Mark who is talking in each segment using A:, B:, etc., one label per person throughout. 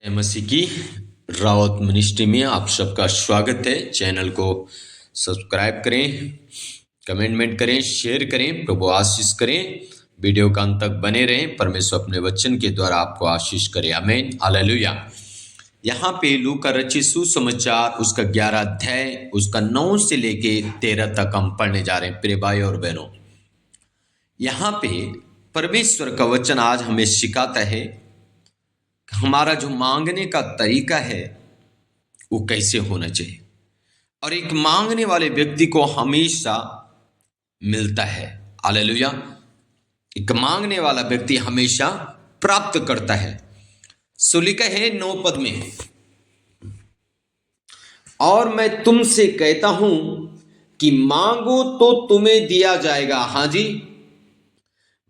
A: मसीह की रावत मिनिस्ट्री में आप सबका स्वागत है। चैनल को सब्सक्राइब करें, कमेंट करें, शेयर करें, प्रभु आशीष करें। वीडियो का अंत तक बने रहें। परमेश्वर अपने वचन के द्वारा आपको आशीष करे। आमीन, हालेलुया। यहाँ पे लूका रचित सुसमाचार उसका 11 अध्याय उसका 9 से लेके 13 तक हम पढ़ने जा रहे हैं। प्रिय भाई और बहनों, यहाँ पे परमेश्वर का वचन आज हमें सिखाता है हमारा जो मांगने का तरीका है वो कैसे होना चाहिए। और एक मांगने वाले व्यक्ति को हमेशा मिलता है। हालेलुया। एक मांगने वाला व्यक्ति हमेशा प्राप्त करता है। सो लिखा है 9 पद में, और मैं तुमसे कहता हूं कि मांगो तो तुम्हें दिया जाएगा। हाँ जी,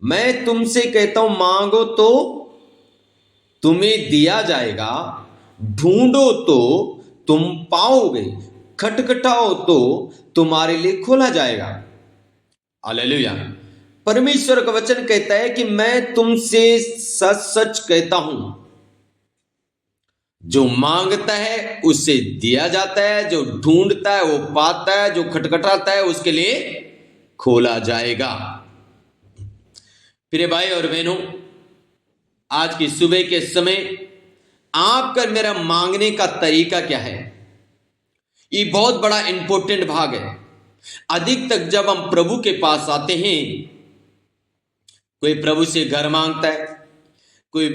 A: मैं तुमसे कहता हूं मांगो तो तुम्हें दिया जाएगा, ढूंढो तो तुम पाओगे, खटखटाओ तो तुम्हारे लिए खोला जाएगा। हालेलुया। परमेश्वर का वचन कहता है कि मैं तुमसे सच सच कहता हूं, जो मांगता है उसे दिया जाता है, जो ढूंढता है वो पाता है, जो खटखटाता है उसके लिए खोला जाएगा। प्रिय भाई और बहनों, आज की सुबह के समय आपका मेरा मांगने का तरीका क्या है, ये बहुत बड़ा इंपॉर्टेंट भाग है। अधिक तक जब हम प्रभु के पास आते हैं, कोई प्रभु से घर मांगता है, कोई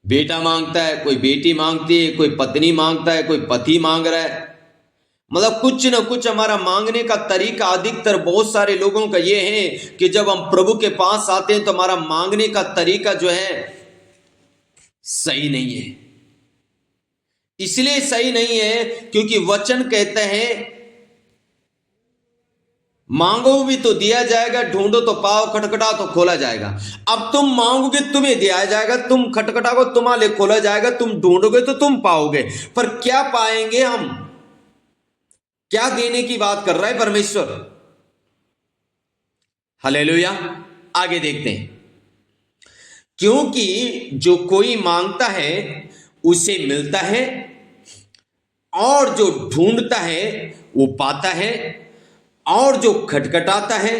A: बेटा मांगता है, कोई बेटी मांगती है, कोई पत्नी मांगता है, कोई पति मांग रहा है। मतलब कुछ ना कुछ हमारा मांगने का तरीका अधिकतर बहुत सारे लोगों का ये है कि जब हम प्रभु के पास आते हैं तो हमारा मांगने का तरीका जो है सही नहीं है। इसलिए सही नहीं है क्योंकि वचन कहते हैं मांगो भी तो दिया जाएगा, ढूंढो तो पाओ, खटखटाओ तो खोला जाएगा। अब तुम मांगोगे तुम्हें दिया जाएगा, तुम खटखटाओगे तुम्हारे लिए खोला जाएगा, तुम ढूंढोगे तो तुम पाओगे। पर क्या पाएंगे हम? क्या देने की बात कर रहा है परमेश्वर? हालेलुया। आगे देखते हैं। क्योंकि जो कोई मांगता है उसे मिलता है, और जो ढूंढता है वो पाता है, और जो खटखटाता है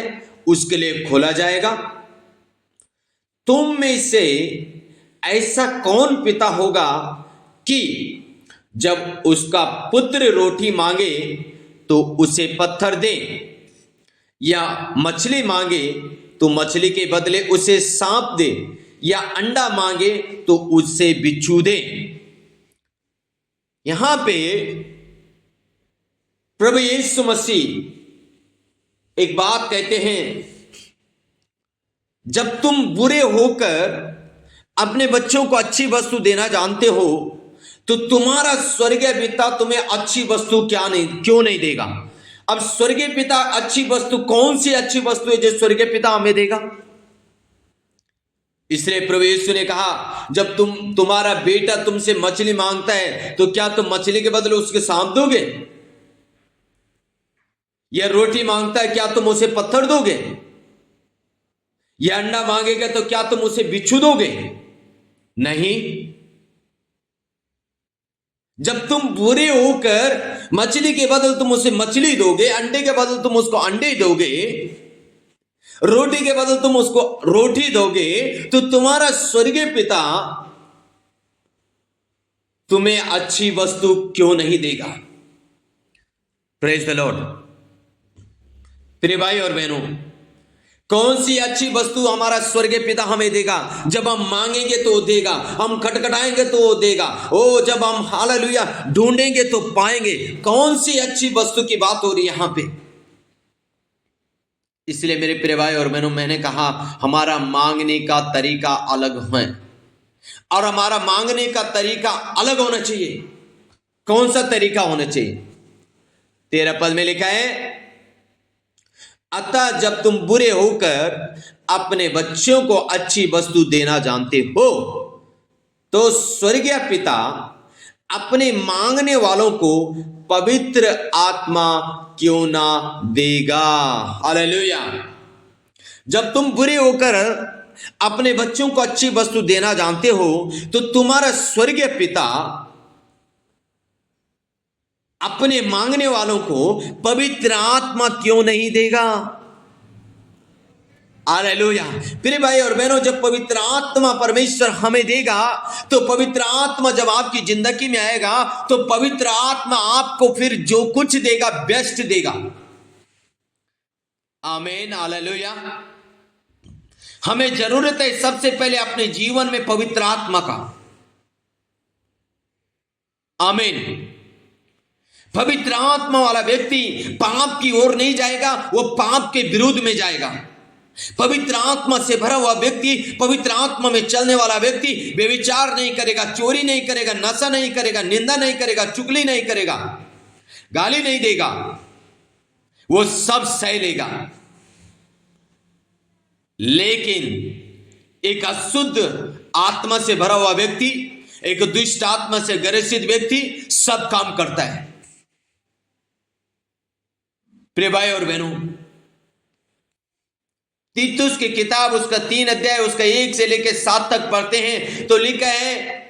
A: उसके लिए खोला जाएगा। तुम में से ऐसा कौन पिता होगा कि जब उसका पुत्र रोटी मांगे तो उसे पत्थर दे, या मछली मांगे तो मछली के बदले उसे सांप दे, या अंडा मांगे तो उससे बिच्छू दे। यहां पे प्रभु यीशु मसीह एक बात कहते हैं, जब तुम बुरे होकर अपने बच्चों को अच्छी वस्तु देना जानते हो तो तुम्हारा स्वर्गीय पिता तुम्हें अच्छी वस्तु क्यों नहीं देगा? अब स्वर्गीय पिता अच्छी वस्तु, कौन सी अच्छी वस्तु है जो स्वर्गीय पिता हमें देगा? इसलिए प्रभु यीशु ने कहा, जब तुम्हारा बेटा तुमसे मछली मांगता है तो क्या तुम मछली के बदले उसके सांप दोगे? या रोटी मांगता है, क्या तुम उसे पत्थर दोगे? या अंडा मांगेगा तो क्या तुम उसे बिच्छू दोगे? नहीं। जब तुम बुरे होकर मछली के बदल तुम उसे मछली दोगे, अंडे के बदल तुम उसको अंडे दोगे, रोटी के बदल तुम उसको रोटी दोगे, तो तुम्हारा स्वर्गीय पिता तुम्हें अच्छी वस्तु क्यों नहीं देगा? Praise the Lord. प्रिय भाई और बहनों, कौन सी अच्छी वस्तु हमारा स्वर्गीय पिता हमें देगा? जब हम मांगेंगे तो देगा, हम खटखटाएंगे तो देगा, ओ जब हम हालेलुया ढूंढेंगे तो पाएंगे। कौन सी अच्छी वस्तु की बात हो रही है यहां पे? इसलिए मेरे प्रिय भाई और बहनों, मैंने कहा हमारा मांगने का तरीका अलग है, और हमारा मांगने का तरीका अलग होना चाहिए। कौन सा तरीका होना चाहिए? 13 पद में लिखा है, अतः जब तुम बुरे होकर अपने बच्चों को अच्छी वस्तु देना जानते हो तो स्वर्गीय पिता अपने मांगने वालों को पवित्र आत्मा क्यों ना देगा। हालेलुया। जब तुम बुरे होकर अपने बच्चों को अच्छी वस्तु देना जानते हो, तो तुम्हारा स्वर्गीय पिता अपने मांगने वालों को पवित्र आत्मा क्यों नहीं देगा? हालेलुया। प्रिय भाई और बहनों, जब पवित्र आत्मा परमेश्वर हमें देगा, तो पवित्र आत्मा जब आपकी जिंदगी में आएगा, तो पवित्र आत्मा आपको फिर जो कुछ देगा बेस्ट देगा। आमीन, हालेलुया। हमें जरूरत है सबसे पहले अपने जीवन में पवित्र आत्मा का। आमीन। पवित्र आत्मा वाला व्यक्ति पाप की ओर नहीं जाएगा, वो पाप के विरुद्ध में जाएगा। पवित्र आत्मा से भरा हुआ व्यक्ति, पवित्र आत्मा में चलने वाला व्यक्ति व्यभिचार नहीं करेगा, चोरी नहीं करेगा, नशा नहीं करेगा, निंदा नहीं करेगा, चुगली नहीं करेगा, गाली नहीं देगा, वो सब सह लेगा। लेकिन एक अशुद्ध आत्मा से भरा हुआ व्यक्ति, एक दुष्ट आत्मा से ग्रसित व्यक्ति सब काम करता है। प्रिय भाई और बहनों, तीतुस की किताब उसका 3 अध्याय उसका 1 से लेकर 7 तक पढ़ते हैं तो लिखा है,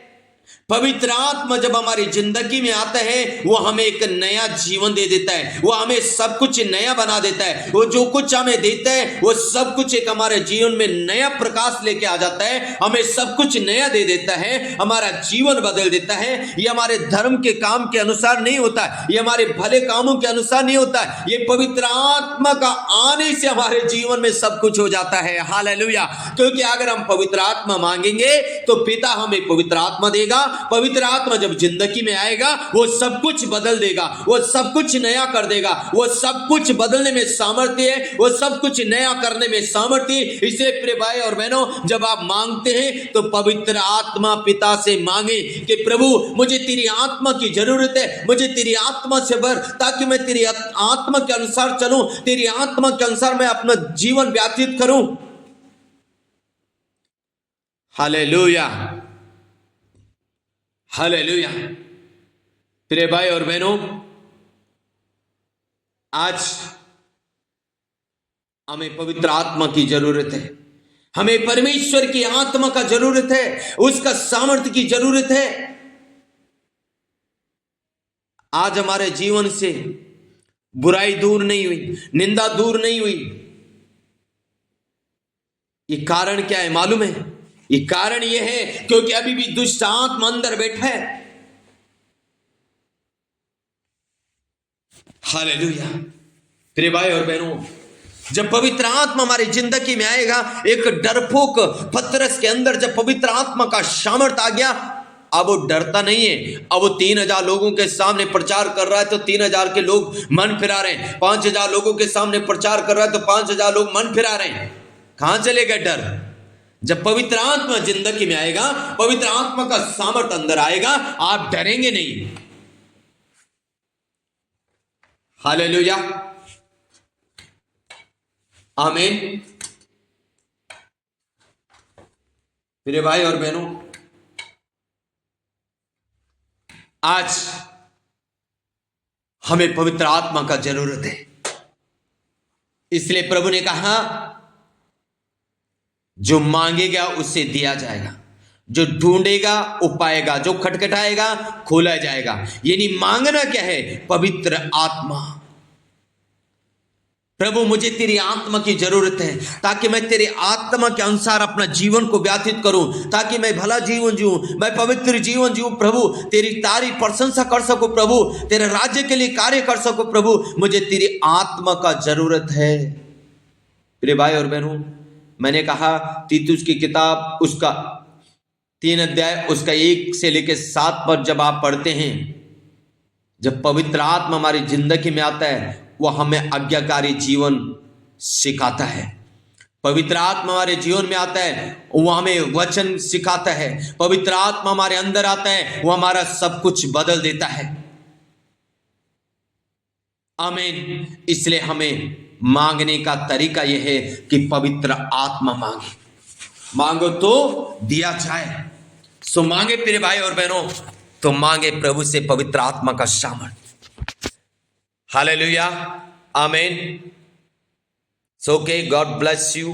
A: पवित्र आत्मा जब हमारी जिंदगी में आता है, वो हमें एक नया जीवन दे देता है, वो हमें सब कुछ नया बना देता है। वो जो कुछ हमें देता है, वो सब कुछ एक हमारे जीवन में नया प्रकाश लेके आ जाता है, हमें सब कुछ नया दे देता है, हमारा जीवन बदल देता है। ये हमारे धर्म के काम के अनुसार नहीं होता, ये हमारे भले कामों के अनुसार नहीं होता, ये पवित्र आत्मा का आने से हमारे जीवन में सब कुछ हो जाता है। हालेलुया। क्योंकि अगर हम पवित्र आत्मा मांगेंगे तो पिता हमें पवित्र आत्मा देगा। पवित्र आत्मा जब जिंदगी में आएगा, वो सब कुछ बदल देगा, वो सब कुछ नया कर देगा। वो सब कुछ बदलने में सामर्थ्य है, वो सब कुछ नया करने में सामर्थ्य है। इसलिए प्रिय भाई और बहनों, जब आप मांगते हैं तो पवित्र आत्मा पिता से मांगे कि प्रभु मुझे तेरी आत्मा की जरूरत है, मुझे तेरी आत्मा से भर, ताकि मैं तेरी आत्मा के अनुसार चलूं, तेरी आत्मा के अनुसार मैं अपना जीवन व्यतीत करूं। Hallelujah, hallelujah. प्रिय भाई और बहनों, आज हमें पवित्र आत्मा की जरूरत है, हमें परमेश्वर की आत्मा का जरूरत है, उसका सामर्थ्य की जरूरत है। आज हमारे जीवन से बुराई दूर नहीं हुई, निंदा दूर नहीं हुई। ये कारण क्या है मालूम है? ये कारण यह है क्योंकि अभी भी दुष्ट आत्मा अंदर बैठा है। हालेलुया। प्रिय भाई और बहनों, जब पवित्र आत्मा हमारी जिंदगी में आएगा, एक डरपोक पतरस के अंदर जब पवित्र आत्मा का सामर्थ आ गया, अब वो डरता नहीं है। अब वो 3000 लोगों के सामने प्रचार कर रहा है तो 3000 के लोग मन फिरा रहे हैं। 5000 लोगों के सामने प्रचार कर रहा है तो 5000 लोग मन फिरा रहे हैं। कहां चलेगा डर? जब पवित्र आत्मा जिंदगी में आएगा, पवित्र आत्मा का सामर्थ अंदर आएगा, आप डरेंगे नहीं। हालेलुया, आमीन। मेरे भाई और बहनों, आज हमें पवित्र आत्मा का जरूरत है। इसलिए प्रभु ने कहा, जो मांगेगा उससे दिया जाएगा, जो ढूंढेगा वो पाएगा, जो खटखटाएगा खोला जाएगा। यानी मांगना क्या है? पवित्र आत्मा। प्रभु मुझे तेरी आत्मा की जरूरत है, ताकि मैं तेरे आत्मा के अनुसार अपना जीवन को व्यतीत करूं, ताकि मैं भला जीवन जीऊं, मैं पवित्र जीवन जीऊं। प्रभु तेरी तारीफ प्रशंसा कर सकूं, प्रभु तेरे राज्य के लिए कार्य कर सकूं। प्रभु मुझे तेरी आत्मा का जरूरत है। प्रिय भाई और बहनों, मैंने कहा तीतुस की किताब उसका 3 अध्याय उसका 1 से लेकर 7 पर जब आप पढ़ते हैं, जब पवित्र आत्मा हमारी जिंदगी में आता है, वह हमें आज्ञाकारी जीवन सिखाता है। पवित्र आत्मा हमारे जीवन में आता है, वह हमें वचन सिखाता है। पवित्र आत्मा हमारे अंदर आता है, वह हमारा सब कुछ बदल देता है। आमीन। इसलिए हमें मांगने का तरीका यह है कि पवित्र आत्मा मांगे। मांगो तो दिया जाए। सो मांगे प्रिय भाई और बहनों, तो मांगे प्रभु से पवित्र आत्मा का सामर्थ। हालेलुया, आमीन। So okay, God bless you.